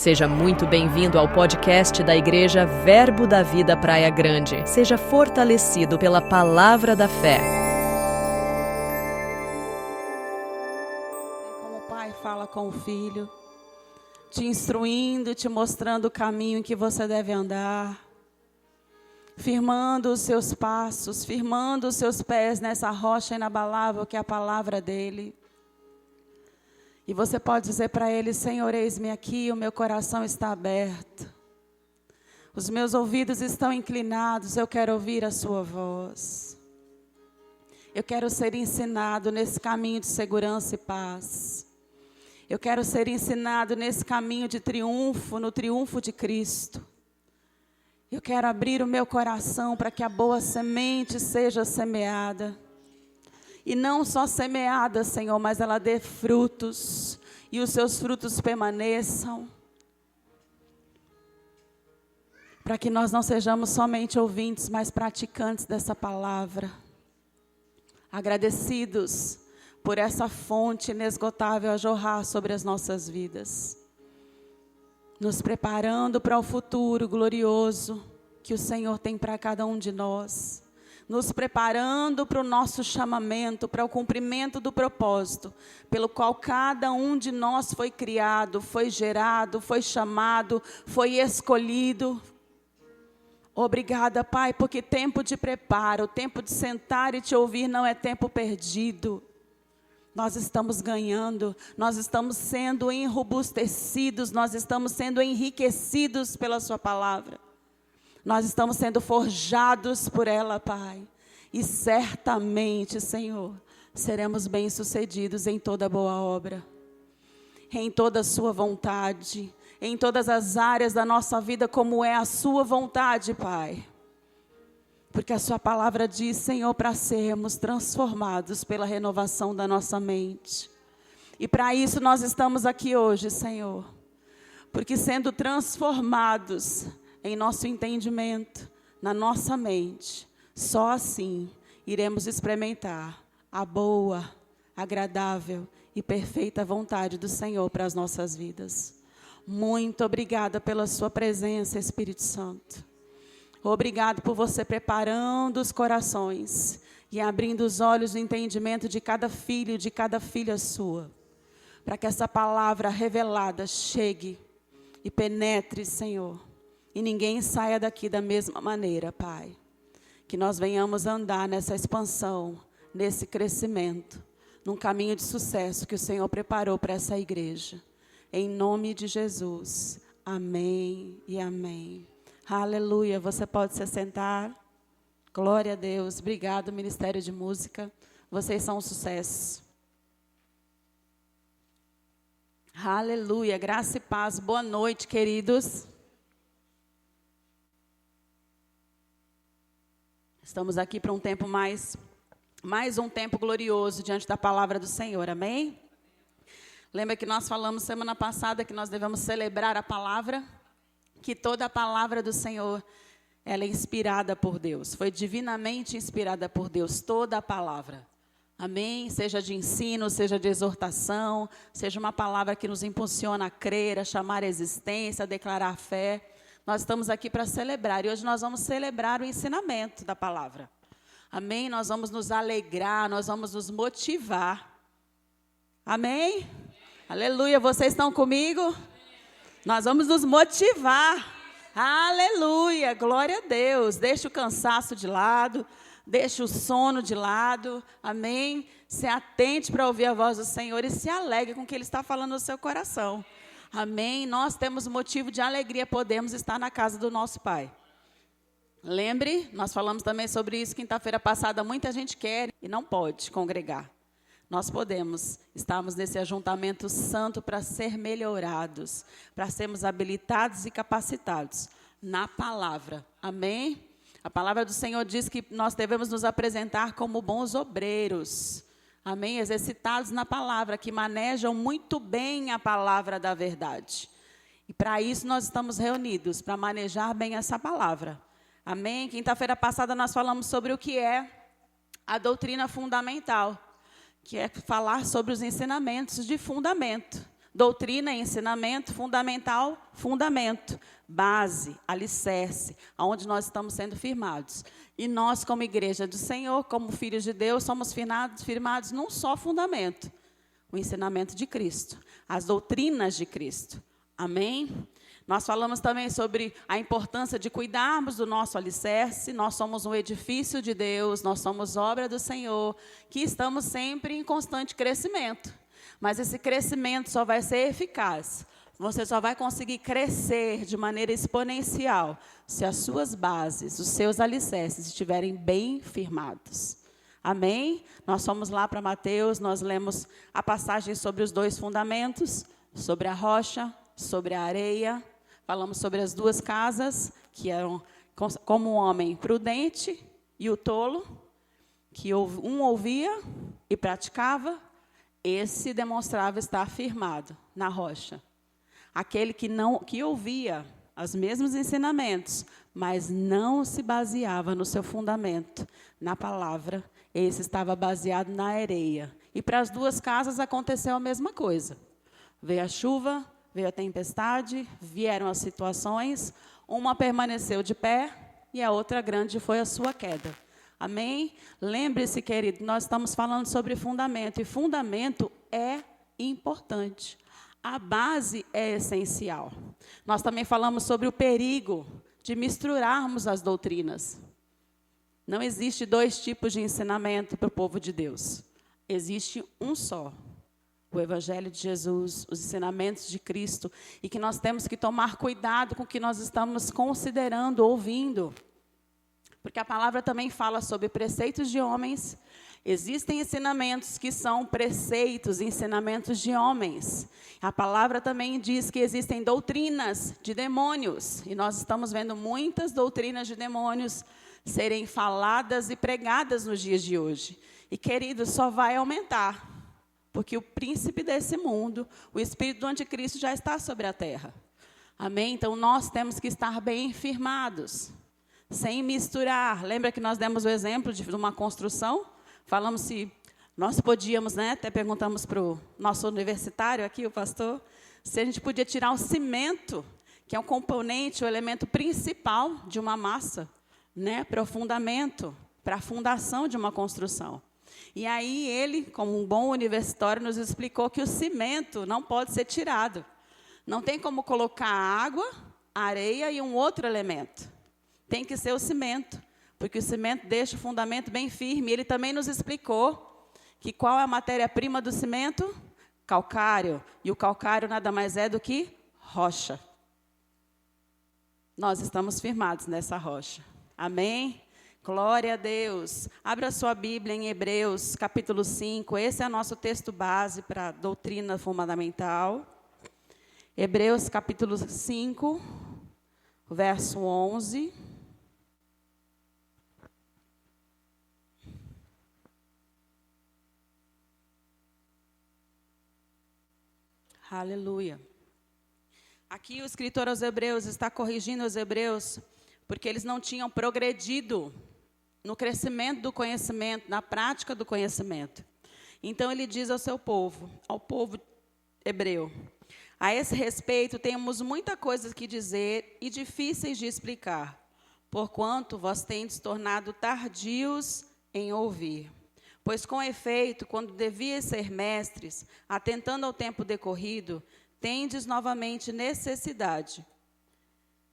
Seja muito bem-vindo ao podcast da Igreja Verbo da Vida Praia Grande. Seja fortalecido pela palavra da fé. Como o pai fala com o filho, te instruindo, te mostrando o caminho em que você deve andar, firmando os seus passos, firmando os seus pés nessa rocha inabalável que é a palavra dele. E você pode dizer para ele: Senhor, eis-me aqui, o meu coração está aberto. Os meus ouvidos estão inclinados, eu quero ouvir a sua voz. Eu quero ser ensinado nesse caminho de segurança e paz. Eu quero ser ensinado nesse caminho de triunfo, no triunfo de Cristo. Eu quero abrir o meu coração para que a boa semente seja semeada. E não só semeada, Senhor, mas ela dê frutos, e os seus frutos permaneçam. Para que nós não sejamos somente ouvintes, mas praticantes dessa palavra. Agradecidos por essa fonte inesgotável a jorrar sobre as nossas vidas. Nos preparando para o futuro glorioso que o Senhor tem para cada um de nós. Nos preparando para o nosso chamamento, para o cumprimento do propósito, pelo qual cada um de nós foi criado, foi gerado, foi chamado, foi escolhido. Obrigada, Pai, porque tempo de preparo, tempo de sentar e te ouvir não é tempo perdido. Nós estamos ganhando, nós estamos sendo enrobustecidos, nós estamos sendo enriquecidos pela sua palavra. Nós estamos sendo forjados por ela, Pai. E certamente, Senhor, seremos bem-sucedidos em toda boa obra. Em toda a sua vontade. Em todas as áreas da nossa vida, como é a sua vontade, Pai. Porque a sua palavra diz, Senhor, para sermos transformados pela renovação da nossa mente. E para isso nós estamos aqui hoje, Senhor. Porque sendo transformados em nosso entendimento, na nossa mente, só assim iremos experimentar a boa, agradável e perfeita vontade do Senhor para as nossas vidas. Muito obrigada pela sua presença, Espírito Santo. Obrigado por você preparando os corações e abrindo os olhos do entendimento de cada filho, de cada filha sua, para que essa palavra revelada chegue e penetre, Senhor. E ninguém saia daqui da mesma maneira, Pai. Que nós venhamos andar nessa expansão, nesse crescimento, num caminho de sucesso que o Senhor preparou para essa igreja. Em nome de Jesus. Amém e amém. Aleluia. Você pode se sentar. Glória a Deus. Obrigado, Ministério de Música. Vocês são um sucesso. Aleluia. Graça e paz. Boa noite, queridos. Estamos aqui para um tempo mais um tempo glorioso diante da palavra do Senhor, amém? Lembra que nós falamos semana passada que nós devemos celebrar a palavra? Que toda a palavra do Senhor, ela é inspirada por Deus, foi divinamente inspirada por Deus, toda a palavra, amém? Seja de ensino, seja de exortação, seja uma palavra que nos impulsiona a crer, a chamar a existência, a declarar fé. Nós estamos aqui para celebrar, e hoje nós vamos celebrar o ensinamento da palavra. Amém? Nós vamos nos alegrar, nós vamos nos motivar. Amém? Aleluia, vocês estão comigo? Nós vamos nos motivar. Aleluia, glória a Deus. Deixa o cansaço de lado, deixa o sono de lado. Amém? Se atente para ouvir a voz do Senhor e se alegre com o que Ele está falando no seu coração. Amém? Nós temos motivo de alegria, podemos estar na casa do nosso Pai. Lembre, nós falamos também sobre isso quinta-feira passada, muita gente quer e não pode congregar. Nós podemos, estamos nesse ajuntamento santo para ser melhorados, para sermos habilitados e capacitados na palavra. Amém? A palavra do Senhor diz que nós devemos nos apresentar como bons obreiros. Amém? Exercitados na palavra, que manejam muito bem a palavra da verdade. E para isso nós estamos reunidos, para manejar bem essa palavra. Amém? Quinta-feira passada nós falamos sobre o que é a doutrina fundamental, que é falar sobre os ensinamentos de fundamento. Doutrina e ensinamento, fundamental, fundamento, base, alicerce, aonde nós estamos sendo firmados. E nós, como igreja do Senhor, como filhos de Deus, somos firmados num só fundamento, o ensinamento de Cristo, as doutrinas de Cristo. Amém? Nós falamos também sobre a importância de cuidarmos do nosso alicerce. Nós somos um edifício de Deus, nós somos obra do Senhor, que estamos sempre em constante crescimento. Mas esse crescimento só vai ser eficaz. Você só vai conseguir crescer de maneira exponencial se as suas bases, os seus alicerces estiverem bem firmados. Amém? Nós fomos lá para Mateus, nós lemos a passagem sobre os 2 fundamentos, sobre a rocha, sobre a areia. Falamos sobre as 2 casas, que eram como um homem prudente e o tolo, que um ouvia e praticava, esse demonstrava estar firmado na rocha. Aquele que ouvia os mesmos ensinamentos, mas não se baseava no seu fundamento, na palavra, esse estava baseado na areia. E para as 2 casas aconteceu a mesma coisa. Veio a chuva, veio a tempestade, vieram as situações, uma permaneceu de pé e a outra grande foi a sua queda. Amém? Lembre-se, querido, nós estamos falando sobre fundamento, e fundamento é importante. A base é essencial. Nós também falamos sobre o perigo de misturarmos as doutrinas. Não existe 2 tipos de ensinamento para o povo de Deus. Existe um só. O Evangelho de Jesus, os ensinamentos de Cristo, e que nós temos que tomar cuidado com o que nós estamos considerando, ouvindo. Porque a palavra também fala sobre preceitos de homens. Existem ensinamentos que são preceitos, ensinamentos de homens. A palavra também diz que existem doutrinas de demônios. E nós estamos vendo muitas doutrinas de demônios serem faladas e pregadas nos dias de hoje. E, querido, só vai aumentar. Porque o príncipe desse mundo, o espírito do anticristo já está sobre a terra. Amém? Então, nós temos que estar bem firmados, sem misturar. Lembra que nós demos o exemplo de uma construção? Falamos se nós podíamos, até perguntamos para o nosso universitário aqui, o pastor, se a gente podia tirar o cimento, que é um componente, o elemento principal de uma massa, para o fundamento, para a fundação de uma construção. E aí ele, como um bom universitário, nos explicou que o cimento não pode ser tirado. Não tem como colocar água, areia e um outro elemento. Tem que ser o cimento, porque o cimento deixa o fundamento bem firme. Ele também nos explicou que qual é a matéria-prima do cimento? Calcário. E o calcário nada mais é do que rocha. Nós estamos firmados nessa rocha. Amém? Glória a Deus. Abra sua Bíblia em Hebreus, capítulo 5. Esse é o nosso texto base para a doutrina fundamental. Hebreus, capítulo 5, verso 11. Aleluia. Aqui o escritor aos Hebreus está corrigindo os hebreus, porque eles não tinham progredido no crescimento do conhecimento, na prática do conhecimento. Então ele diz ao seu povo, ao povo hebreu: a esse respeito temos muita coisa que dizer e difíceis de explicar, porquanto vós tendes tornado tardios em ouvir. Pois, com efeito, quando devias ser mestres, atentando ao tempo decorrido, tendes novamente necessidade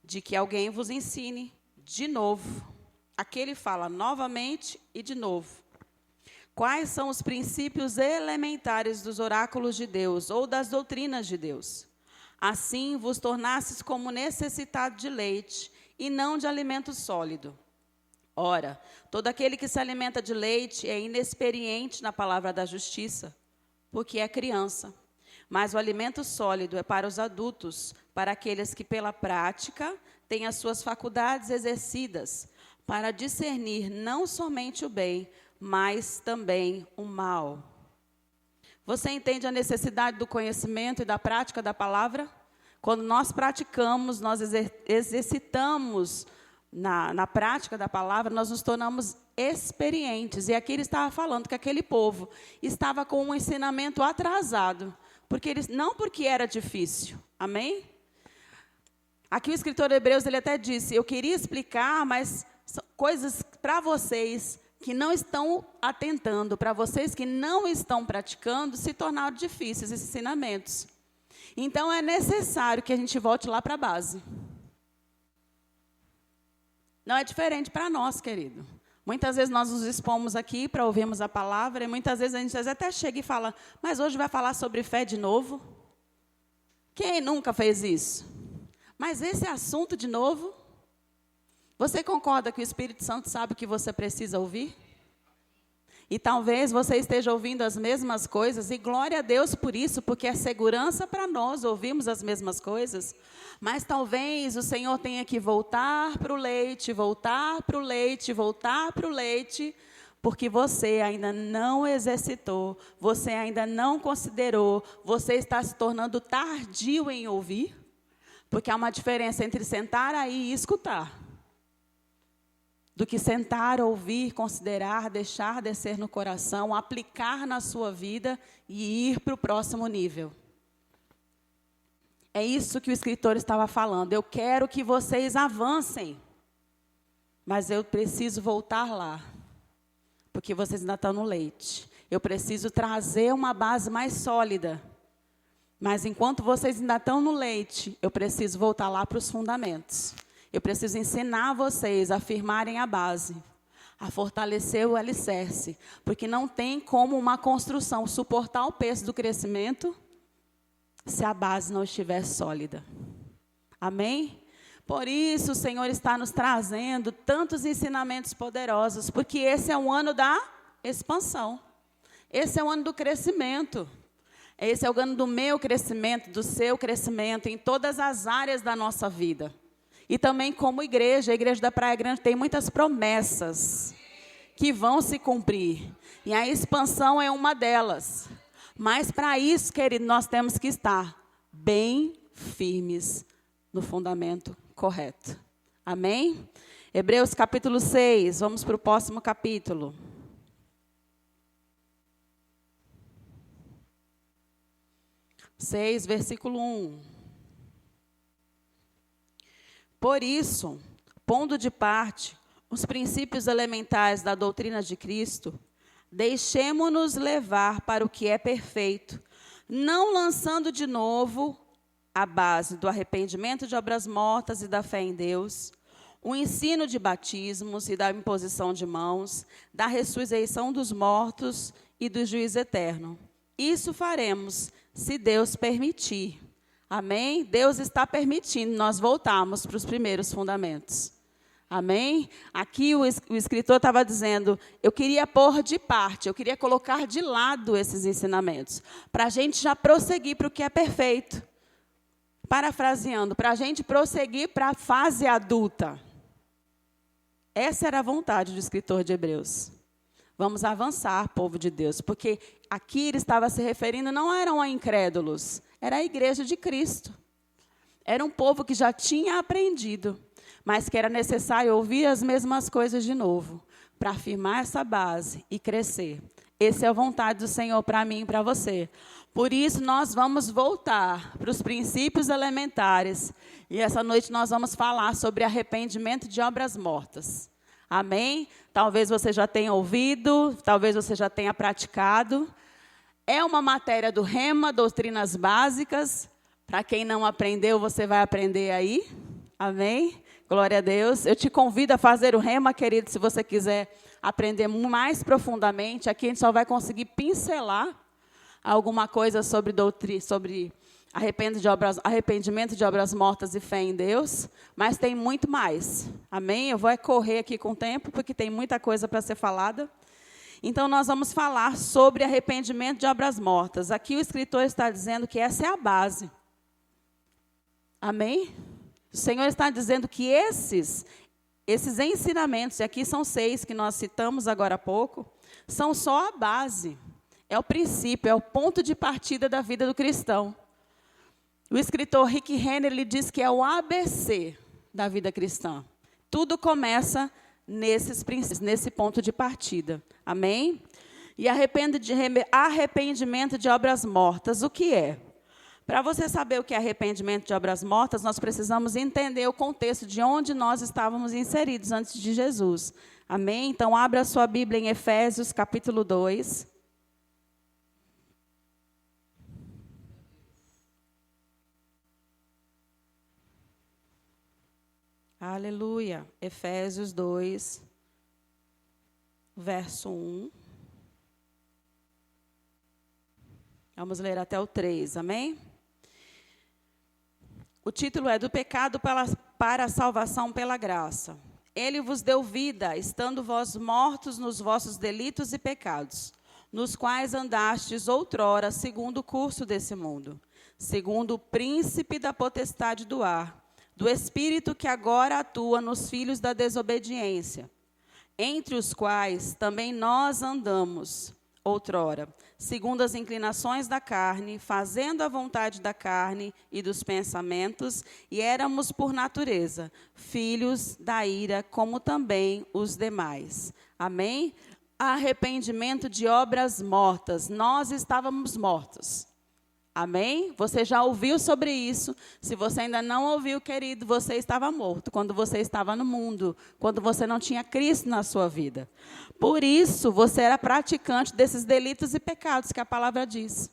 de que alguém vos ensine de novo. Aqui ele fala novamente e de novo. Quais são os princípios elementares dos oráculos de Deus ou das doutrinas de Deus? Assim vos tornastes como necessitados de leite e não de alimento sólido. Ora, todo aquele que se alimenta de leite é inexperiente na palavra da justiça, porque é criança. Mas o alimento sólido é para os adultos, para aqueles que pela prática têm as suas faculdades exercidas, para discernir não somente o bem, mas também o mal. Você entende a necessidade do conhecimento e da prática da palavra? Quando nós praticamos, nós exercitamos na prática da palavra, nós nos tornamos experientes. E aqui ele estava falando que aquele povo estava com um ensinamento atrasado. Não porque era difícil. Amém? Aqui o escritor de Hebreus, ele até disse, eu queria explicar, mas são coisas para vocês que não estão atentando, para vocês que não estão praticando, se tornaram difíceis esses ensinamentos. Então, é necessário que a gente volte lá para a base. Não é diferente para nós, querido. Muitas vezes nós nos expomos aqui para ouvirmos a palavra, e muitas vezes a gente até chega e fala, mas hoje vai falar sobre fé de novo? Quem nunca fez isso? Mas esse assunto de novo? Você concorda que o Espírito Santo sabe o que você precisa ouvir? E talvez você esteja ouvindo as mesmas coisas, e glória a Deus por isso, porque é segurança para nós ouvirmos as mesmas coisas. Mas talvez o Senhor tenha que voltar para o leite, voltar para o leite, voltar para o leite, porque você ainda não exercitou, você ainda não considerou, você está se tornando tardio em ouvir, porque há uma diferença entre sentar aí e escutar, do que sentar, ouvir, considerar, deixar descer no coração, aplicar na sua vida e ir para o próximo nível. É isso que o escritor estava falando. Eu quero que vocês avancem, mas eu preciso voltar lá, porque vocês ainda estão no leite. Eu preciso trazer uma base mais sólida, mas enquanto vocês ainda estão no leite, eu preciso voltar lá para os fundamentos. Eu preciso ensinar vocês a firmarem a base, a fortalecer o alicerce, porque não tem como uma construção suportar o peso do crescimento se a base não estiver sólida. Amém? Por isso o Senhor está nos trazendo tantos ensinamentos poderosos, porque esse é o ano da expansão. Esse é o ano do crescimento. Esse é o ano do meu crescimento, do seu crescimento, em todas as áreas da nossa vida. E também como igreja, a igreja da Praia Grande tem muitas promessas que vão se cumprir. E a expansão é uma delas. Mas para isso, querido, nós temos que estar bem firmes no fundamento correto. Amém? Hebreus capítulo 6, vamos para o próximo capítulo. Versículo 1. Por isso, pondo de parte os princípios elementares da doutrina de Cristo, deixemo-nos levar para o que é perfeito, não lançando de novo a base do arrependimento de obras mortas e da fé em Deus, o ensino de batismos e da imposição de mãos, da ressurreição dos mortos e do juízo eterno. Isso faremos, se Deus permitir. Amém? Deus está permitindo nós voltarmos para os primeiros fundamentos. Amém? Aqui o escritor estava dizendo, eu queria pôr de parte, eu queria colocar de lado esses ensinamentos, para a gente já prosseguir para o que é perfeito. Parafraseando, para a gente prosseguir para a fase adulta. Essa era a vontade do escritor de Hebreus. Vamos avançar, povo de Deus, porque aqui ele estava se referindo, não eram a incrédulos, era a igreja de Cristo. Era um povo que já tinha aprendido, mas que era necessário ouvir as mesmas coisas de novo, para afirmar essa base e crescer. Essa é a vontade do Senhor para mim e para você. Por isso, nós vamos voltar para os princípios elementares. E essa noite nós vamos falar sobre arrependimento de obras mortas. Amém? Talvez você já tenha ouvido, talvez você já tenha praticado. É uma matéria do Rema, doutrinas básicas. Para quem não aprendeu, você vai aprender aí. Amém? Glória a Deus. Eu te convido a fazer o Rema, querido, se você quiser aprender mais profundamente. Aqui a gente só vai conseguir pincelar alguma coisa sobre arrependimento de obras mortas e fé em Deus, mas tem muito mais. Amém? Eu vou correr aqui com o tempo, porque tem muita coisa para ser falada. Então, nós vamos falar sobre arrependimento de obras mortas. Aqui o escritor está dizendo que essa é a base. Amém? O Senhor está dizendo que esses ensinamentos, e aqui são 6 que nós citamos agora há pouco, são só a base. É o princípio, é o ponto de partida da vida do cristão. O escritor Rick Renner, ele diz que é o ABC da vida cristã. Tudo começa nesses princípios, nesse ponto de partida. Amém? E arrependimento de obras mortas, o que é? Para você saber o que é arrependimento de obras mortas, nós precisamos entender o contexto de onde nós estávamos inseridos antes de Jesus. Amém? Então, abra a sua Bíblia em Efésios, capítulo 2. Aleluia. Efésios 2, verso 1. Vamos ler até o 3, amém? O título é do pecado para a salvação pela graça. Ele vos deu vida, estando vós mortos nos vossos delitos e pecados, nos quais andastes outrora, segundo o curso desse mundo, segundo o príncipe da potestade do ar, do espírito que agora atua nos filhos da desobediência, entre os quais também nós andamos outrora, segundo as inclinações da carne, fazendo a vontade da carne e dos pensamentos, e éramos por natureza filhos da ira, como também os demais. Amém? Arrependimento de obras mortas. Nós estávamos mortos. Amém? Você já ouviu sobre isso? Se você ainda não ouviu, querido, você estava morto quando você estava no mundo, quando você não tinha Cristo na sua vida. Por isso, você era praticante desses delitos e pecados que a palavra diz.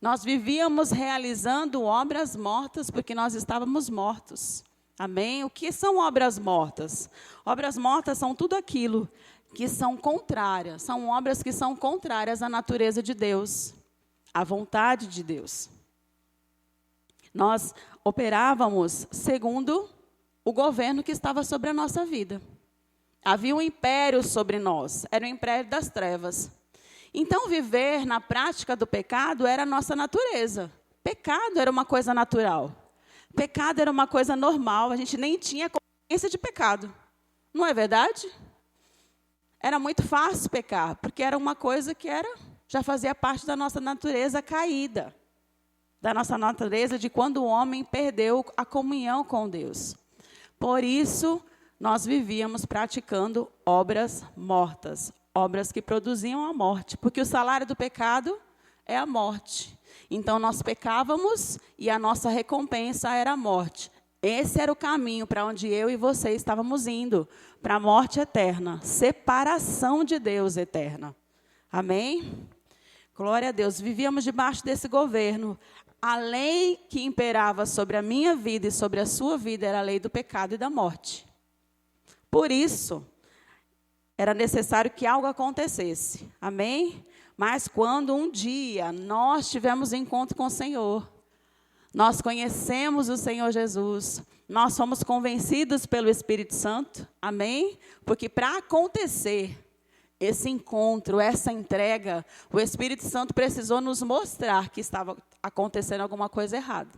Nós vivíamos realizando obras mortas porque nós estávamos mortos. Amém? O que são obras mortas? Obras mortas são tudo aquilo que são contrárias, são obras que são contrárias à natureza de Deus. A vontade de Deus. Nós operávamos segundo o governo que estava sobre a nossa vida. Havia um império sobre nós, era o império das trevas. Então, viver na prática do pecado era a nossa natureza. Pecado era uma coisa natural. Pecado era uma coisa normal, a gente nem tinha consciência de pecado. Não é verdade? Era muito fácil pecar, porque era uma coisa que já fazia parte da nossa natureza caída, da nossa natureza de quando o homem perdeu a comunhão com Deus. Por isso, nós vivíamos praticando obras mortas, obras que produziam a morte, porque o salário do pecado é a morte. Então, nós pecávamos e a nossa recompensa era a morte. Esse era o caminho para onde eu e você estávamos indo, para a morte eterna, separação de Deus eterna. Amém? Glória a Deus, vivíamos debaixo desse governo. A lei que imperava sobre a minha vida e sobre a sua vida era a lei do pecado e da morte. Por isso, era necessário que algo acontecesse. Amém? Mas quando um dia nós tivemos encontro com o Senhor, nós conhecemos o Senhor Jesus, nós fomos convencidos pelo Espírito Santo. Amém? Porque para acontecer esse encontro, essa entrega, o Espírito Santo precisou nos mostrar que estava acontecendo alguma coisa errada.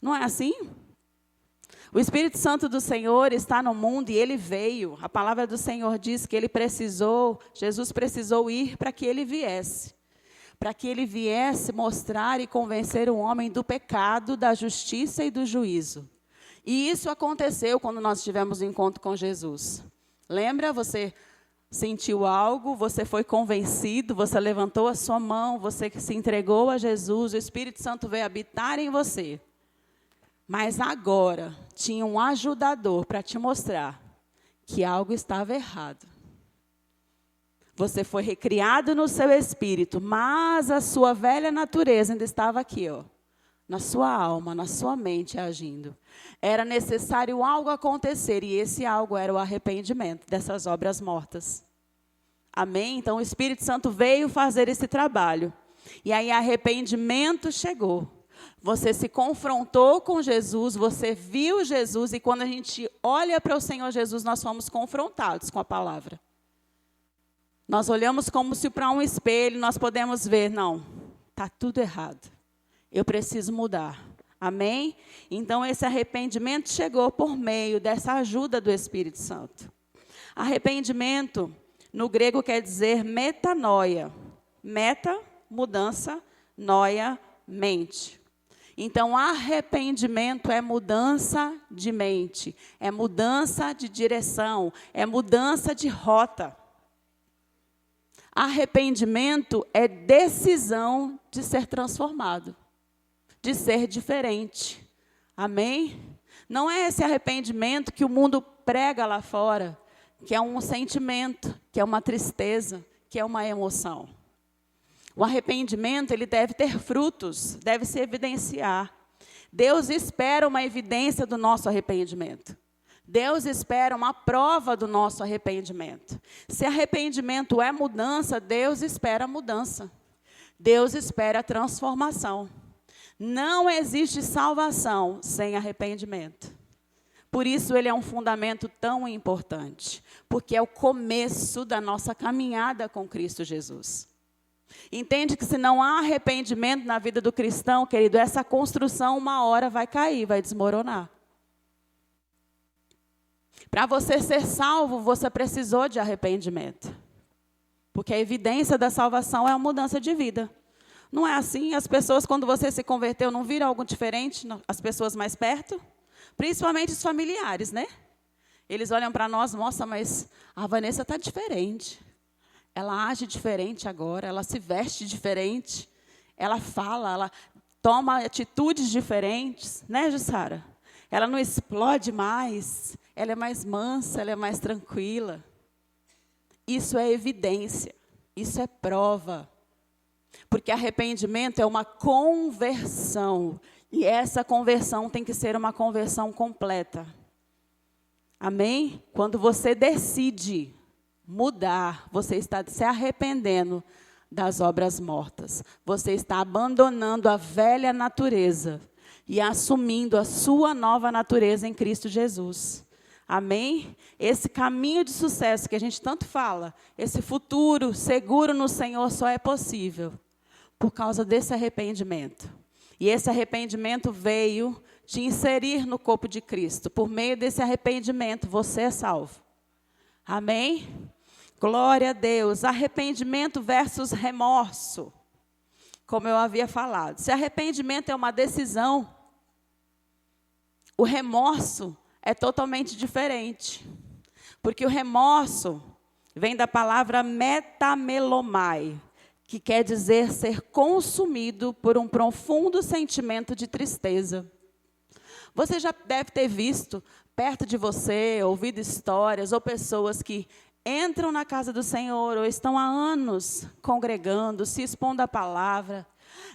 Não é assim? O Espírito Santo do Senhor está no mundo e ele veio. A palavra do Senhor diz que Jesus precisou ir para que ele viesse. Para que ele viesse mostrar e convencer o homem do pecado, da justiça e do juízo. E isso aconteceu quando nós tivemos um encontro com Jesus. Lembra? Você sentiu algo, você foi convencido, você levantou a sua mão, você se entregou a Jesus, o Espírito Santo veio habitar em você. Mas agora tinha um ajudador para te mostrar que algo estava errado. Você foi recriado no seu espírito, mas a sua velha natureza ainda estava aqui, na sua alma, na sua mente agindo. Era necessário algo acontecer, e esse algo era o arrependimento dessas obras mortas. Amém? Então o Espírito Santo veio fazer esse trabalho. E aí arrependimento chegou. Você se confrontou com Jesus, você viu Jesus, e quando a gente olha para o Senhor Jesus, nós fomos confrontados com a palavra. Nós olhamos como se para um espelho nós podemos ver, não, está tudo errado. Eu preciso mudar. Amém? Então, esse arrependimento chegou por meio dessa ajuda do Espírito Santo. Arrependimento, no grego, quer dizer metanoia. Meta, mudança, noia, mente. Então, arrependimento é mudança de mente, é mudança de direção, é mudança de rota. Arrependimento é decisão de ser transformado, de ser diferente. Amém? Não é esse arrependimento que o mundo prega lá fora, que é um sentimento, que é uma tristeza, que é uma emoção. O arrependimento, ele deve ter frutos, deve se evidenciar. Deus espera uma evidência do nosso arrependimento. Deus espera uma prova do nosso arrependimento. Se arrependimento é mudança, Deus espera mudança. Deus espera transformação. Não existe salvação sem arrependimento. Por isso ele é um fundamento tão importante, porque é o começo da nossa caminhada com Cristo Jesus. Entende que se não há arrependimento na vida do cristão, querido, essa construção uma hora vai cair, vai desmoronar. Para você ser salvo, você precisou de arrependimento. Porque a evidência da salvação é a mudança de vida. Não é assim? As pessoas, quando você se converteu, não viram algo diferente? As pessoas mais perto? Principalmente os familiares, né? Eles olham para nós, nossa, mas a Vanessa está diferente. Ela age diferente agora, ela se veste diferente. Ela fala, ela toma atitudes diferentes, né, Jussara? Ela não explode mais, ela é mais mansa, ela é mais tranquila. Isso é evidência, isso é prova. Porque arrependimento é uma conversão. E essa conversão tem que ser uma conversão completa. Amém? Quando você decide mudar, você está se arrependendo das obras mortas. Você está abandonando a velha natureza e assumindo a sua nova natureza em Cristo Jesus. Amém? Esse caminho de sucesso que a gente tanto fala, esse futuro seguro no Senhor só é possível por causa desse arrependimento. E esse arrependimento veio te inserir no corpo de Cristo. Por meio desse arrependimento, você é salvo. Amém? Glória a Deus. Arrependimento versus remorso. Como eu havia falado. Se arrependimento é uma decisão, o remorso é totalmente diferente. Porque o remorso vem da palavra metamelomai, que quer dizer ser consumido por um profundo sentimento de tristeza. Você já deve ter visto perto de você, ouvido histórias, ou pessoas que entram na casa do Senhor, ou estão há anos congregando, se expondo à palavra.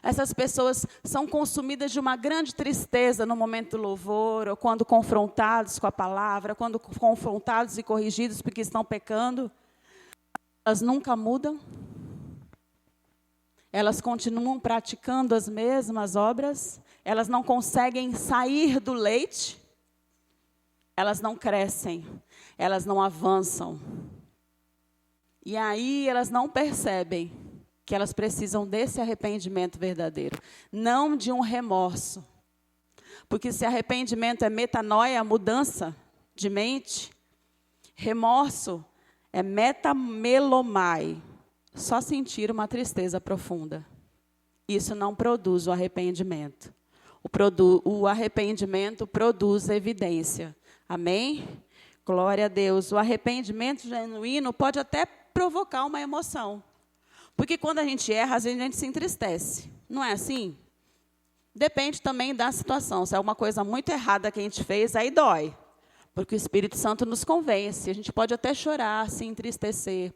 Essas pessoas são consumidas de uma grande tristeza no momento do louvor, ou quando confrontados com a palavra, quando confrontados e corrigidos porque estão pecando. Elas nunca mudam. Elas continuam praticando as mesmas obras. Elas não conseguem sair do leite. Elas não crescem. Elas não avançam. E aí elas não percebem que elas precisam desse arrependimento verdadeiro. Não de um remorso. Porque se arrependimento é metanoia, mudança de mente, remorso é metamelomai. Só sentir uma tristeza profunda. Isso não produz o arrependimento. O arrependimento produz evidência. Amém? Glória a Deus. O arrependimento genuíno pode até provocar uma emoção. Porque quando a gente erra, às vezes a gente se entristece. Não é assim? Depende também da situação. Se é uma coisa muito errada que a gente fez, aí dói. Porque o Espírito Santo nos convence. A gente pode até chorar, se entristecer.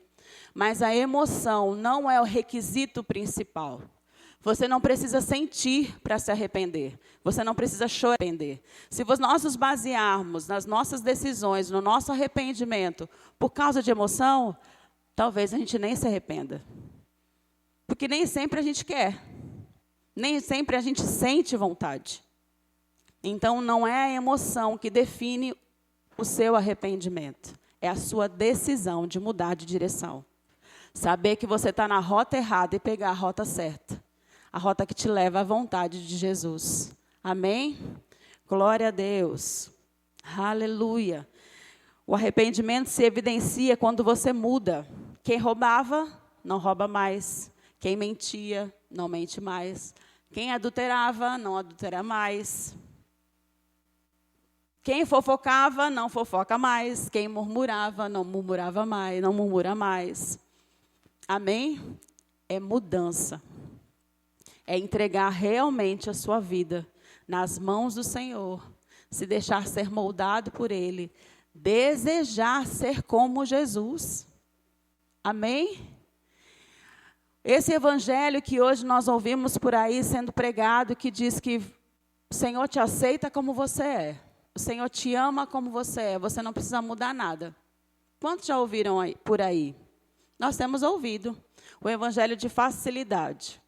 Mas a emoção não é o requisito principal. Você não precisa sentir para se arrepender. Você não precisa chorar para arrepender. Se nós nos basearmos nas nossas decisões, no nosso arrependimento, por causa de emoção, talvez a gente nem se arrependa. Porque nem sempre a gente quer. Nem sempre a gente sente vontade. Então, não é a emoção que define o seu arrependimento. É a sua decisão de mudar de direção. Saber que você está na rota errada e pegar a rota certa. A rota que te leva à vontade de Jesus. Amém? Glória a Deus. Aleluia. O arrependimento se evidencia quando você muda. Quem roubava, não rouba mais. Quem mentia, não mente mais. Quem adulterava, não adultera mais. Quem fofocava, não fofoca mais. Quem murmurava, não murmurava mais, não murmura mais. Amém? É mudança. É entregar realmente a sua vida nas mãos do Senhor. Se deixar ser moldado por Ele. Desejar ser como Jesus. Amém? Esse evangelho que hoje nós ouvimos por aí sendo pregado, que diz que o Senhor te aceita como você é. O Senhor te ama como você é. Você não precisa mudar nada. Quantos já ouviram aí, por aí? Nós temos ouvido o evangelho de facilidade.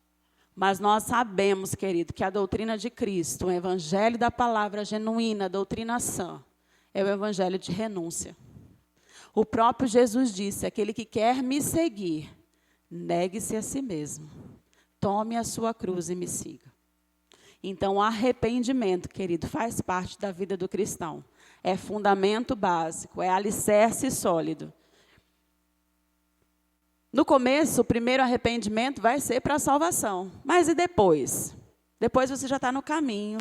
Mas nós sabemos, querido, que a doutrina de Cristo, o evangelho da palavra genuína, a doutrina sã, é o evangelho de renúncia. O próprio Jesus disse, aquele que quer me seguir, negue-se a si mesmo. Tome a sua cruz e me siga. Então, o arrependimento, querido, faz parte da vida do cristão. É fundamento básico, é alicerce sólido. No começo, o primeiro arrependimento vai ser para a salvação. Mas e depois? Depois você já está no caminho.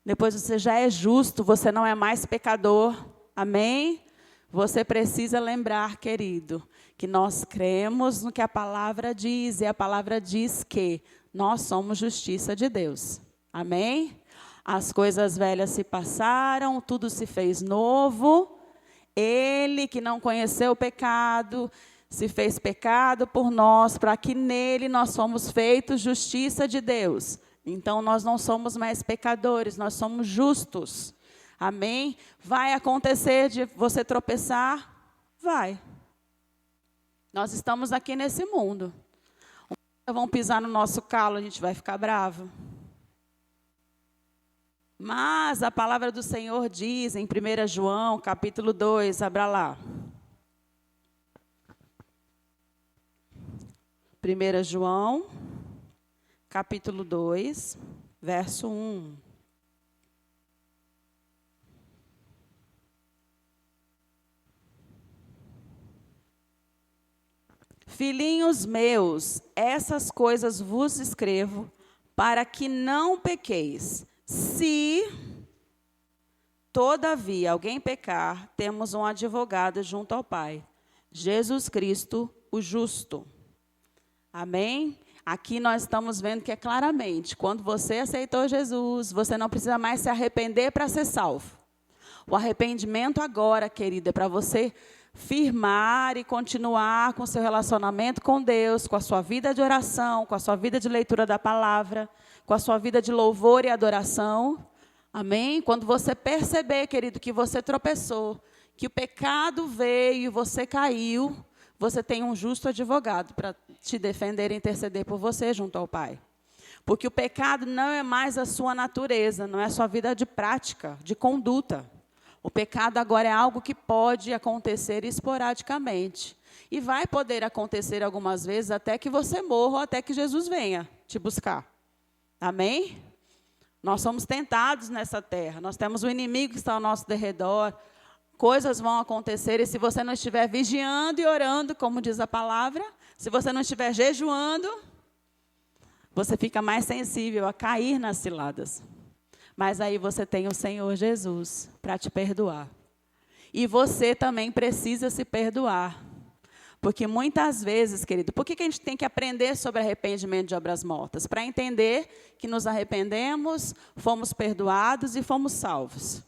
Depois você já é justo, você não é mais pecador. Amém? Você precisa lembrar, querido, que nós cremos no que a palavra diz. E a palavra diz que nós somos justiça de Deus. Amém? As coisas velhas se passaram, tudo se fez novo. Ele que não conheceu o pecado, se fez pecado por nós, para que nele nós somos feitos justiça de Deus. Então, nós não somos mais pecadores, nós somos justos. Amém? Vai acontecer de você tropeçar? Vai. Nós estamos aqui nesse mundo. Vão pisar no nosso calo, a gente vai ficar bravo. Mas a palavra do Senhor diz em 1 João, capítulo 2, abra lá. 1 João, capítulo 2, verso 1. Filhinhos meus, essas coisas vos escrevo, para que não pequeis. Se, todavia, alguém pecar, temos um advogado junto ao Pai, Jesus Cristo, o justo. Amém? Aqui nós estamos vendo que é claramente, quando você aceitou Jesus, você não precisa mais se arrepender para ser salvo. O arrependimento agora, querida, é para você firmar e continuar com o seu relacionamento com Deus, com a sua vida de oração, com a sua vida de leitura da palavra, com a sua vida de louvor e adoração. Amém? Quando você perceber, querido, que você tropeçou, que o pecado veio e você caiu, você tem um justo advogado para te defender e interceder por você junto ao Pai. Porque o pecado não é mais a sua natureza, não é a sua vida de prática, de conduta. O pecado agora é algo que pode acontecer esporadicamente. E vai poder acontecer algumas vezes até que você morra ou até que Jesus venha te buscar. Amém? Nós somos tentados nessa terra. Nós temos um inimigo que está ao nosso derredor. Coisas vão acontecer e se você não estiver vigiando e orando, como diz a palavra, se você não estiver jejuando, você fica mais sensível a cair nas ciladas. Mas aí você tem o Senhor Jesus para te perdoar. E você também precisa se perdoar. Porque muitas vezes, querido, por que a gente tem que aprender sobre arrependimento de obras mortas? Para entender que nos arrependemos, fomos perdoados e fomos salvos.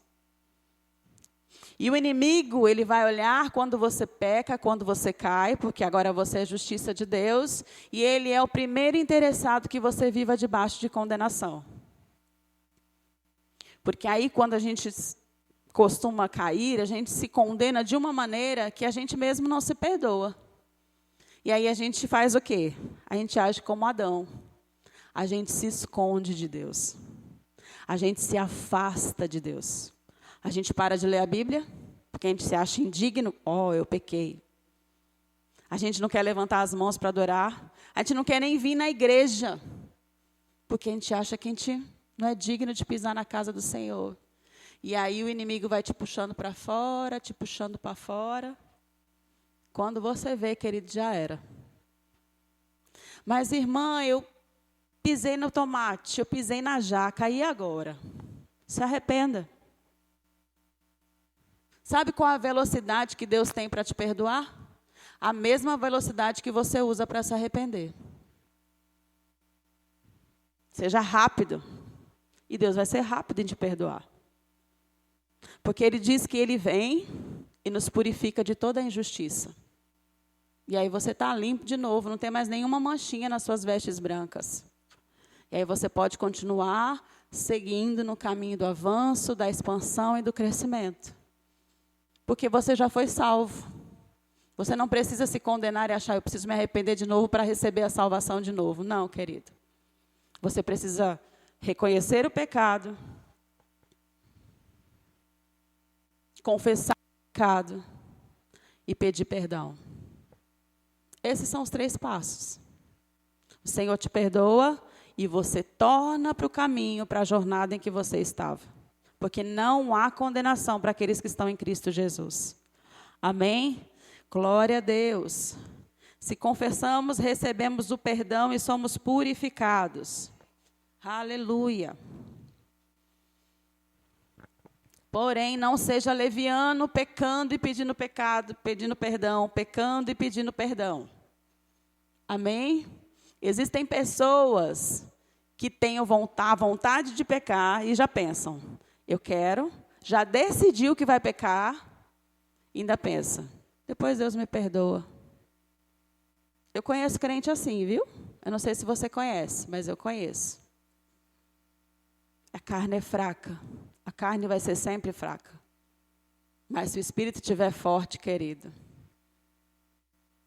E o inimigo, ele vai olhar quando você peca, quando você cai, porque agora você é justiça de Deus, e ele é o primeiro interessado que você viva debaixo de condenação. Porque aí, quando a gente costuma cair, a gente se condena de uma maneira que a gente mesmo não se perdoa. E aí a gente faz o quê? A gente age como Adão. A gente se esconde de Deus. A gente se afasta de Deus. A gente para de ler a Bíblia, porque a gente se acha indigno. Eu pequei. A gente não quer levantar as mãos para adorar. A gente não quer nem vir na igreja, porque a gente acha que a gente não é digno de pisar na casa do Senhor. E aí o inimigo vai te puxando para fora, te puxando para fora. Quando você vê, querido, já era. Mas, irmã, eu pisei no tomate, eu pisei na jaca, e agora? Se arrependa. Sabe qual a velocidade que Deus tem para te perdoar? a mesma velocidade que você usa para se arrepender. Seja rápido. E Deus vai ser rápido em te perdoar. Porque Ele diz que Ele vem e nos purifica de toda a injustiça. E aí você está limpo de novo, não tem mais nenhuma manchinha nas suas vestes brancas. E aí você pode continuar seguindo no caminho do avanço, da expansão e do crescimento. Porque você já foi salvo. Você não precisa se condenar e achar, eu preciso me arrepender de novo para receber a salvação de novo. Não, querido. Você precisa reconhecer o pecado, confessar o pecado e pedir perdão. Esses são os 3 passos. O Senhor te perdoa e você torna para o caminho, para a jornada em que você estava. Porque não há condenação para aqueles que estão em Cristo Jesus. Amém? Glória a Deus. Se confessamos, recebemos o perdão e somos purificados. Aleluia. Porém, não seja leviano, pecando e pedindo perdão, pecando e pedindo perdão. Amém? Existem pessoas que têm vontade de pecar e já pensam, eu quero, já decidiu que vai pecar, e ainda pensa, depois Deus me perdoa. Eu conheço crente assim, viu? Eu não sei se você conhece, mas eu conheço. A carne é fraca. A carne vai ser sempre fraca. Mas se o espírito estiver forte, querido,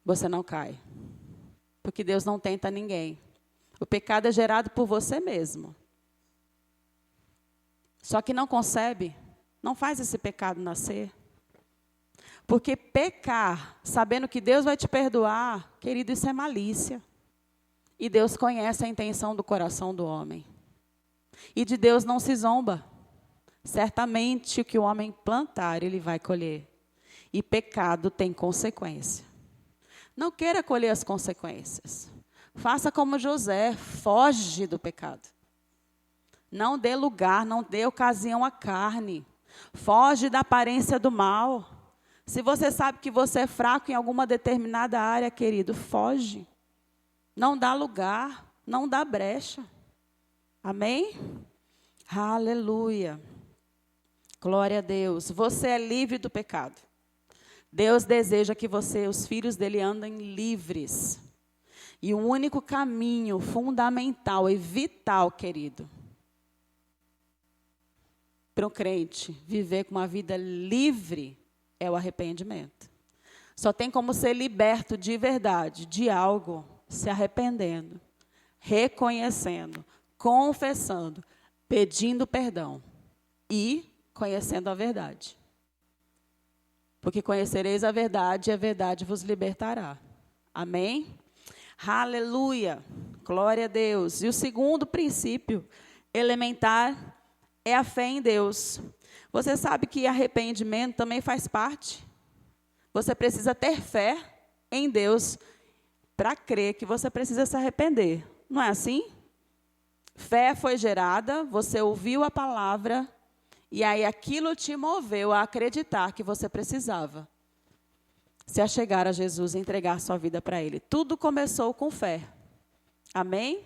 você não cai. Porque Deus não tenta ninguém. O pecado é gerado por você mesmo. Só que não concebe, não faz esse pecado nascer. Porque pecar, sabendo que Deus vai te perdoar, querido, isso é malícia. E Deus conhece a intenção do coração do homem. E de Deus não se zomba. Certamente o que o homem plantar, ele vai colher. E pecado tem consequência. Não queira colher as consequências. Faça como José, foge do pecado. Não dê lugar, não dê ocasião à carne. Foge da aparência do mal. Se você sabe que você é fraco em alguma determinada área, querido, foge. Não dá lugar, não dá brecha. Amém? Aleluia. Glória a Deus. Você é livre do pecado. Deus deseja que você, os filhos dele, andem livres. E o único caminho fundamental e vital, querido, para o crente viver com uma vida livre é o arrependimento. Só tem como ser liberto de verdade de algo se arrependendo, reconhecendo, confessando, pedindo perdão e conhecendo a verdade. Porque conhecereis a verdade e a verdade vos libertará. Amém? Aleluia! Glória a Deus. E o segundo princípio elementar é a fé em Deus. Você sabe que arrependimento também faz parte. Você precisa ter fé em Deus para crer que você precisa se arrepender. Não é assim? Fé foi gerada, você ouviu a palavra, e aí aquilo te moveu a acreditar que você precisava se achegar a Jesus e entregar sua vida para Ele. Tudo começou com fé. Amém?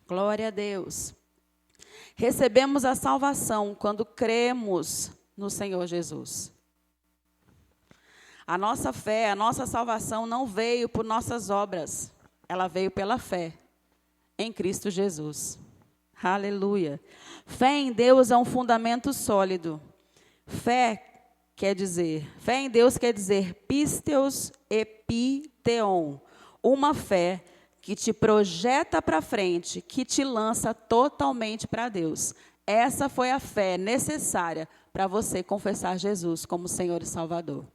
Glória a Deus. Recebemos a salvação quando cremos no Senhor Jesus. A nossa fé, a nossa salvação não veio por nossas obras. Ela veio pela fé em Cristo Jesus. Aleluia. Fé em Deus é um fundamento sólido. Fé em Deus quer dizer pisteos epiteon. Uma fé que te projeta para frente, que te lança totalmente para Deus. Essa foi a fé necessária para você confessar Jesus como Senhor e Salvador.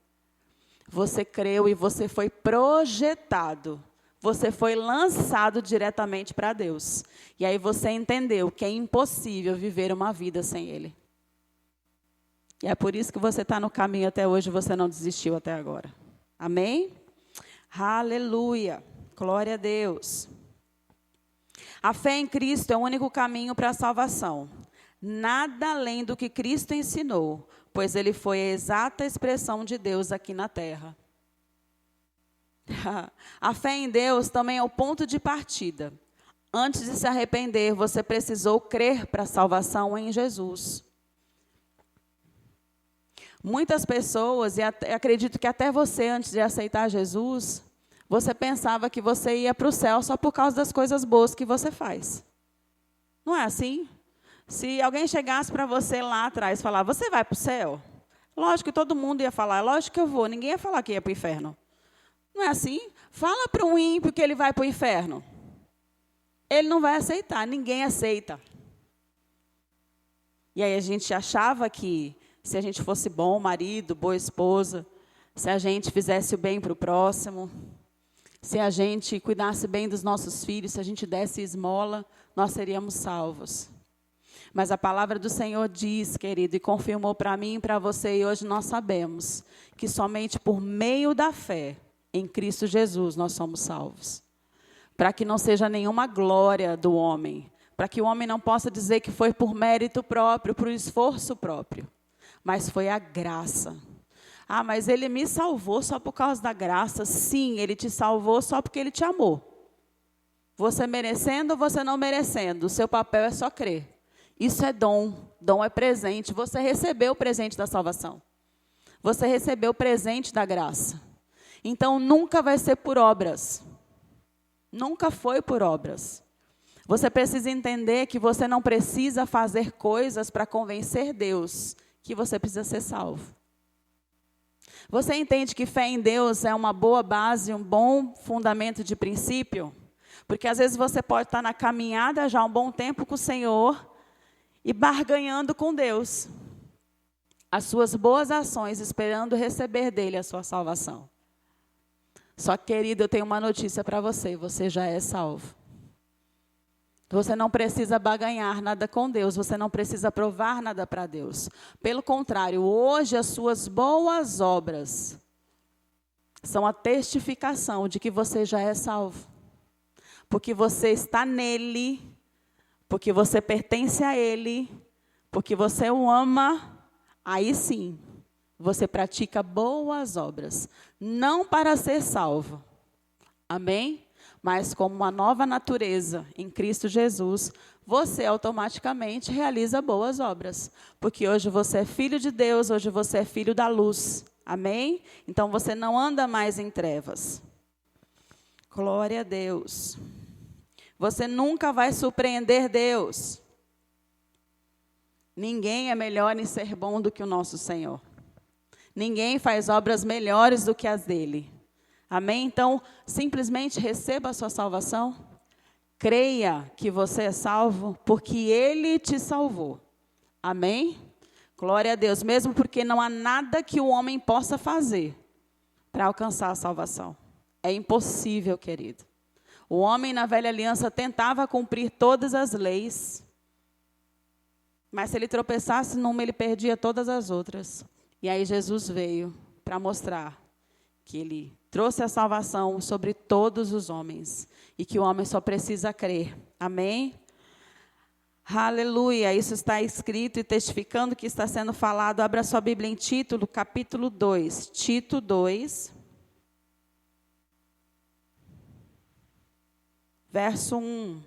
Você creu e você foi projetado. Você foi lançado diretamente para Deus. E aí você entendeu que é impossível viver uma vida sem Ele. E é por isso que você está no caminho até hoje, você não desistiu até agora. Amém? Aleluia. Glória a Deus. A fé em Cristo é o único caminho para a salvação. Nada além do que Cristo ensinou, pois Ele foi a exata expressão de Deus aqui na terra. A fé em Deus também é o ponto de partida. Antes de se arrepender, você precisou crer para a salvação em Jesus. Muitas pessoas, e acredito que até você, antes de aceitar Jesus, você pensava que você ia para o céu só por causa das coisas boas que você faz. Não é assim? Se alguém chegasse para você lá atrás e falar, você vai para o céu? Lógico que todo mundo ia falar, lógico que eu vou. Ninguém ia falar que ia para o inferno. Não é assim? Fala para um ímpio que ele vai para o inferno. Ele não vai aceitar, ninguém aceita. E aí a gente achava que se a gente fosse bom marido, boa esposa, se a gente fizesse o bem para o próximo, se a gente cuidasse bem dos nossos filhos, se a gente desse esmola, nós seríamos salvos. Mas a palavra do Senhor diz, querido, e confirmou para mim e para você, e hoje nós sabemos, que somente por meio da fé em Cristo Jesus nós somos salvos. Para que não seja nenhuma glória do homem, para que o homem não possa dizer que foi por mérito próprio, por esforço próprio, mas foi a graça. Ah, mas ele me salvou só por causa da graça. Sim, ele te salvou só porque ele te amou. Você merecendo ou você não merecendo, o seu papel é só crer. Isso é dom, dom é presente. Você recebeu o presente da salvação. Você recebeu o presente da graça. Então, nunca vai ser por obras. Nunca foi por obras. Você precisa entender que você não precisa fazer coisas para convencer Deus que você precisa ser salvo. Você entende que fé em Deus é uma boa base, um bom fundamento de princípio? Porque às vezes você pode estar na caminhada já há um bom tempo com o Senhor e barganhando com Deus as suas boas ações, esperando receber dele a sua salvação. Só que, querido, eu tenho uma notícia para você, você já é salvo. Você não precisa barganhar nada com Deus, você não precisa provar nada para Deus. Pelo contrário, hoje as suas boas obras são a testificação de que você já é salvo. Porque você está nele, porque você pertence a ele, porque você o ama, aí sim, você pratica boas obras. Não para ser salvo, amém? Mas como uma nova natureza em Cristo Jesus, você automaticamente realiza boas obras. Porque hoje você é filho de Deus, hoje você é filho da luz. Amém? Então você não anda mais em trevas. Glória a Deus. Você nunca vai surpreender Deus. Ninguém é melhor em ser bom do que o nosso Senhor. Ninguém faz obras melhores do que as dele. Amém? Então, simplesmente receba a sua salvação. Creia que você é salvo, porque ele te salvou. Amém? Glória a Deus. Mesmo porque não há nada que o homem possa fazer para alcançar a salvação. É impossível, querido. O homem na velha aliança tentava cumprir todas as leis, mas se ele tropeçasse numa, ele perdia todas as outras. E aí Jesus veio para mostrar que ele trouxe a salvação sobre todos os homens. E que o homem só precisa crer. Amém? Aleluia. Isso está escrito e testificando que está sendo falado. Abra sua Bíblia em Tito, capítulo 2. Tito 2. Verso 1.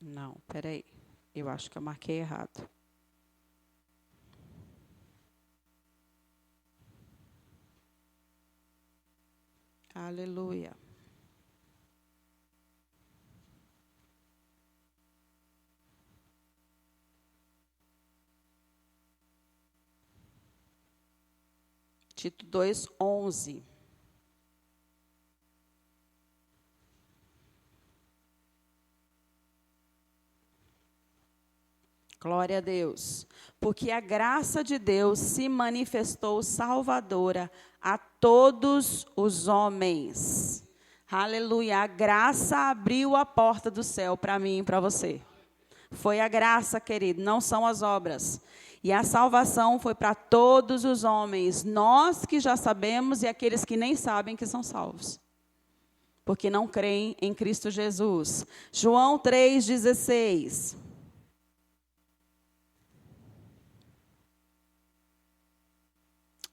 Não, peraí. Eu acho que eu marquei errado. Aleluia. Tito 2:11. Glória a Deus. Porque a graça de Deus se manifestou salvadora a todos os homens. Aleluia. A graça abriu a porta do céu para mim e para você. Foi a graça, querido, não são as obras. E a salvação foi para todos os homens. Nós que já sabemos e aqueles que nem sabem que são salvos. Porque não creem em Cristo Jesus. João 3,16.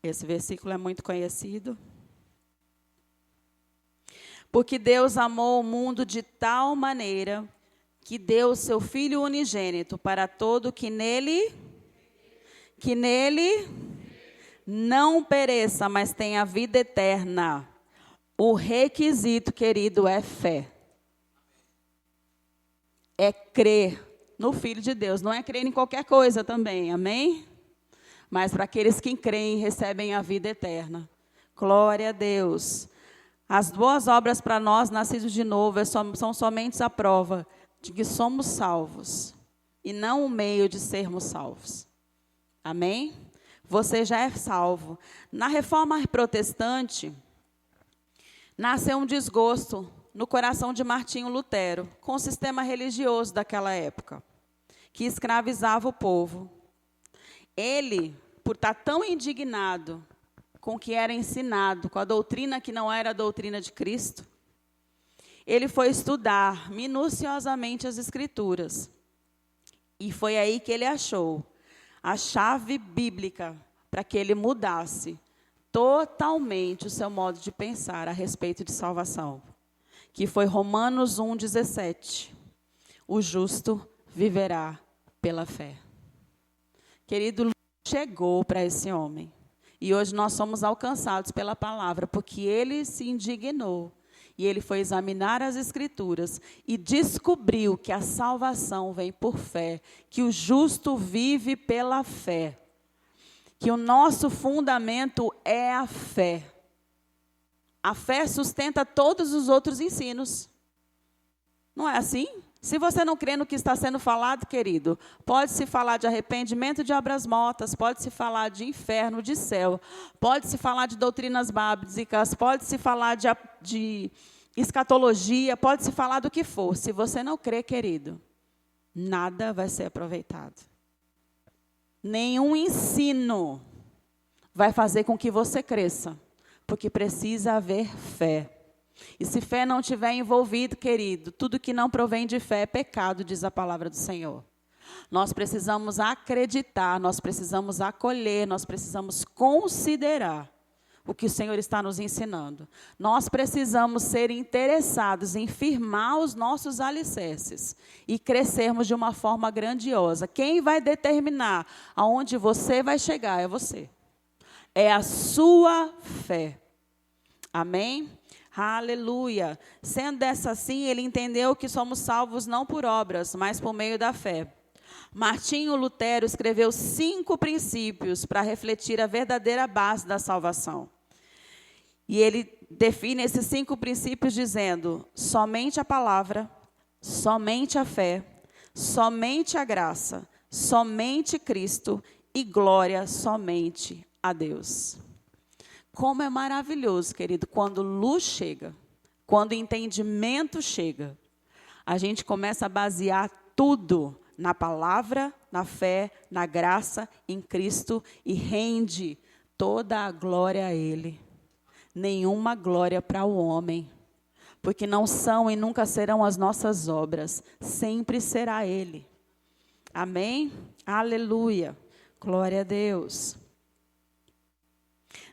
Esse versículo é muito conhecido. Porque Deus amou o mundo de tal maneira que deu o seu Filho unigênito para todo que nele não pereça, mas tenha vida eterna. O requisito, querido, é fé. É crer no Filho de Deus. Não é crer em qualquer coisa também, amém? Mas para aqueles que creem, recebem a vida eterna. Glória a Deus. As boas obras para nós, nascidos de novo, são somente a prova de que somos salvos. E não o meio de sermos salvos. Amém? Você já é salvo. Na Reforma Protestante, nasceu um desgosto no coração de Martinho Lutero com o sistema religioso daquela época, que escravizava o povo. Ele, por estar tão indignado com o que era ensinado, com a doutrina que não era a doutrina de Cristo, ele foi estudar minuciosamente as Escrituras. E foi aí que ele achou a chave bíblica para que ele mudasse totalmente o seu modo de pensar a respeito de salvação, que foi Romanos 1,17. O justo viverá pela fé. Querido, chegou para esse homem. E hoje nós somos alcançados pela palavra, porque ele se indignou. E ele foi examinar as Escrituras e descobriu que a salvação vem por fé, que o justo vive pela fé, que o nosso fundamento é a fé. A fé sustenta todos os outros ensinos. Não é assim? Se você não crê no que está sendo falado, querido, pode-se falar de arrependimento de obras mortas, pode-se falar de inferno, de céu, pode-se falar de doutrinas básicas, pode-se falar de escatologia, pode-se falar do que for. Se você não crê, querido, nada vai ser aproveitado. Nenhum ensino vai fazer com que você cresça, porque precisa haver fé. E se fé não estiver envolvido, querido, tudo que não provém de fé é pecado, diz a palavra do Senhor. Nós precisamos acreditar, nós precisamos acolher, nós precisamos considerar o que o Senhor está nos ensinando. Nós precisamos ser interessados em firmar os nossos alicerces e crescermos de uma forma grandiosa. Quem vai determinar aonde você vai chegar é você. É a sua fé. Amém? Aleluia. Sendo dessa assim, ele entendeu que somos salvos não por obras, mas por meio da fé. Martinho Lutero escreveu 5 princípios para refletir a verdadeira base da salvação. E ele define esses 5 princípios dizendo: somente a palavra, somente a fé, somente a graça, somente Cristo e glória somente a Deus. Como é maravilhoso, querido, quando luz chega, quando entendimento chega, a gente começa a basear tudo na palavra, na fé, na graça, em Cristo e rende toda a glória a Ele. Nenhuma glória para o homem, porque não são e nunca serão as nossas obras, sempre será Ele. Amém? Aleluia. Glória a Deus.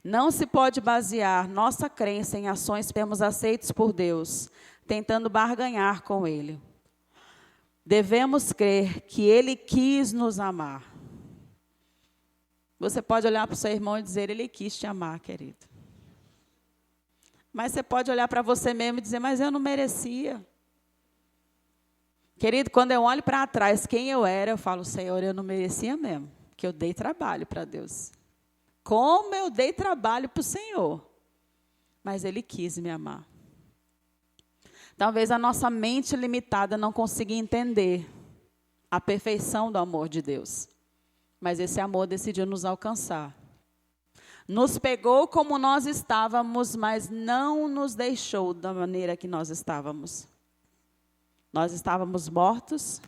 Não se pode basear nossa crença em ações que temos aceitos por Deus, tentando barganhar com Ele. Devemos crer que Ele quis nos amar. Você pode olhar para o seu irmão e dizer: Ele quis te amar, querido. Mas você pode olhar para você mesmo e dizer: mas eu não merecia. Querido, quando eu olho para trás quem eu era, eu falo: Senhor, eu não merecia mesmo, que eu dei trabalho para Deus. Como eu dei trabalho para o Senhor. Mas Ele quis me amar. Talvez a nossa mente limitada não consiga entender a perfeição do amor de Deus. Mas esse amor decidiu nos alcançar. Nos pegou como nós estávamos, mas não nos deixou da maneira que nós estávamos. Nós estávamos mortos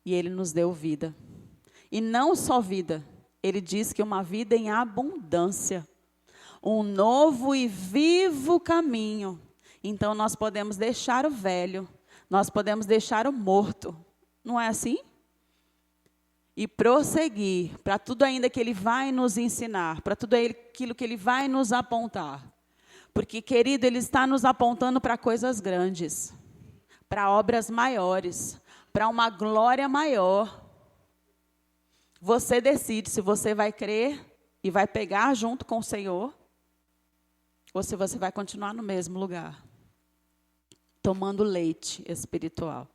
e Ele nos deu vida. E não só vida. Ele diz que uma vida em abundância, um novo e vivo caminho. Então, nós podemos deixar o velho, nós podemos deixar o morto. Não é assim? e prosseguir para tudo ainda que Ele vai nos ensinar, para tudo aquilo que Ele vai nos apontar. Porque, querido, Ele está nos apontando para coisas grandes, para obras maiores, para uma glória maior. Você decide se você vai crer e vai pegar junto com o Senhor, ou se você vai continuar no mesmo lugar, tomando leite espiritual.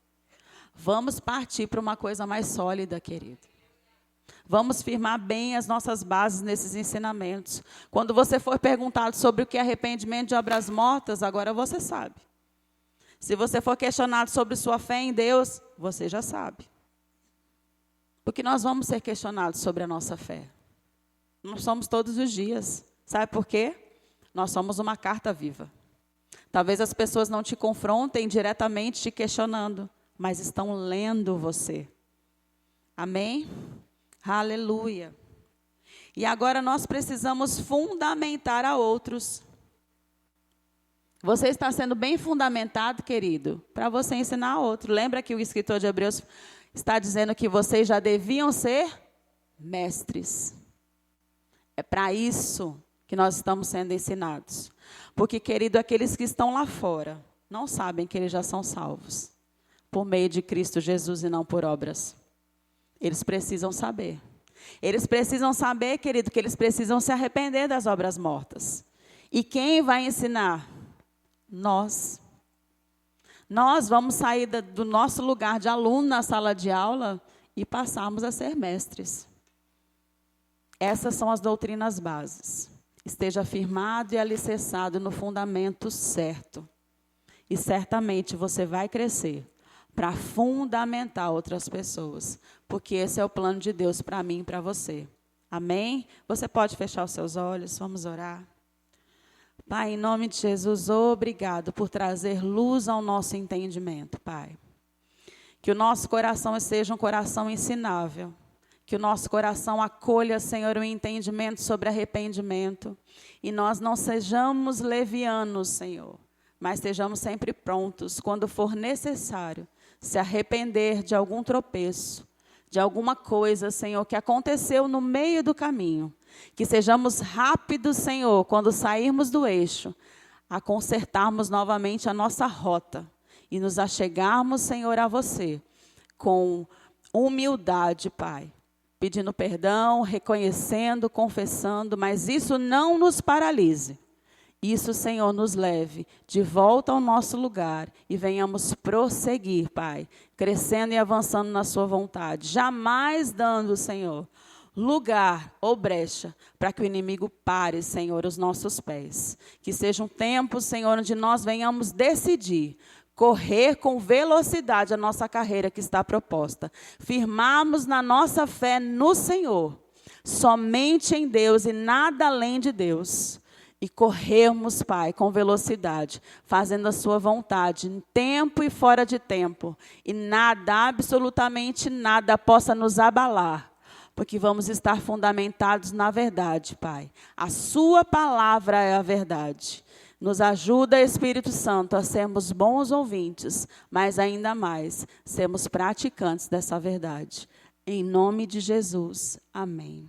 Vamos partir para uma coisa mais sólida, querido. Vamos firmar bem as nossas bases nesses ensinamentos. Quando você for perguntado sobre o que é arrependimento de obras mortas, agora você sabe. Se você for questionado sobre sua fé em Deus, você já sabe. Porque nós vamos ser questionados sobre a nossa fé. Nós somos todos os dias. Sabe por quê? Nós somos uma carta viva. Talvez as pessoas não te confrontem diretamente te questionando, mas estão lendo você. Amém? Aleluia. E agora nós precisamos fundamentar a outros. Você está sendo bem fundamentado, querido, para você ensinar a outro. Lembra que o escritor de Hebreus está dizendo que vocês já deviam ser mestres. É para isso que nós estamos sendo ensinados. Porque, querido, aqueles que estão lá fora não sabem que eles já são salvos por meio de Cristo Jesus e não por obras. Eles precisam saber. Eles precisam saber, querido, que eles precisam se arrepender das obras mortas. E quem vai ensinar? Nós. Nós vamos sair do nosso lugar de aluno na sala de aula e passarmos a ser mestres. Essas são as doutrinas bases. Esteja firmado e alicerçado no fundamento certo. E certamente você vai crescer para fundamentar outras pessoas. Porque esse é o plano de Deus para mim e para você. Amém? Você pode fechar os seus olhos, vamos orar. Pai, em nome de Jesus, obrigado por trazer luz ao nosso entendimento, Pai. Que o nosso coração seja um coração ensinável. Que o nosso coração acolha, Senhor, o entendimento sobre arrependimento. E nós não sejamos levianos, Senhor, mas estejamos sempre prontos, quando for necessário, se arrepender de algum tropeço, de alguma coisa, Senhor, que aconteceu no meio do caminho. Que sejamos rápidos, Senhor, quando sairmos do eixo, a consertarmos novamente a nossa rota e nos achegarmos, Senhor, a você, com humildade, Pai. Pedindo perdão, reconhecendo, confessando, mas isso não nos paralise. Isso, Senhor, nos leve de volta ao nosso lugar e venhamos prosseguir, Pai, crescendo e avançando na sua vontade. Jamais dando, Senhor, lugar ou brecha para que o inimigo pare, Senhor, os nossos pés. Que seja um tempo, Senhor, onde nós venhamos decidir correr com velocidade a nossa carreira que está proposta. Firmarmos na nossa fé no Senhor, somente em Deus e nada além de Deus. E corrermos, Pai, com velocidade, fazendo a sua vontade, em tempo e fora de tempo. E nada, absolutamente nada, possa nos abalar. Porque vamos estar fundamentados na verdade, Pai. A sua palavra é a verdade. Nos ajuda, Espírito Santo, a sermos bons ouvintes, mas ainda mais, sermos praticantes dessa verdade. Em nome de Jesus. Amém.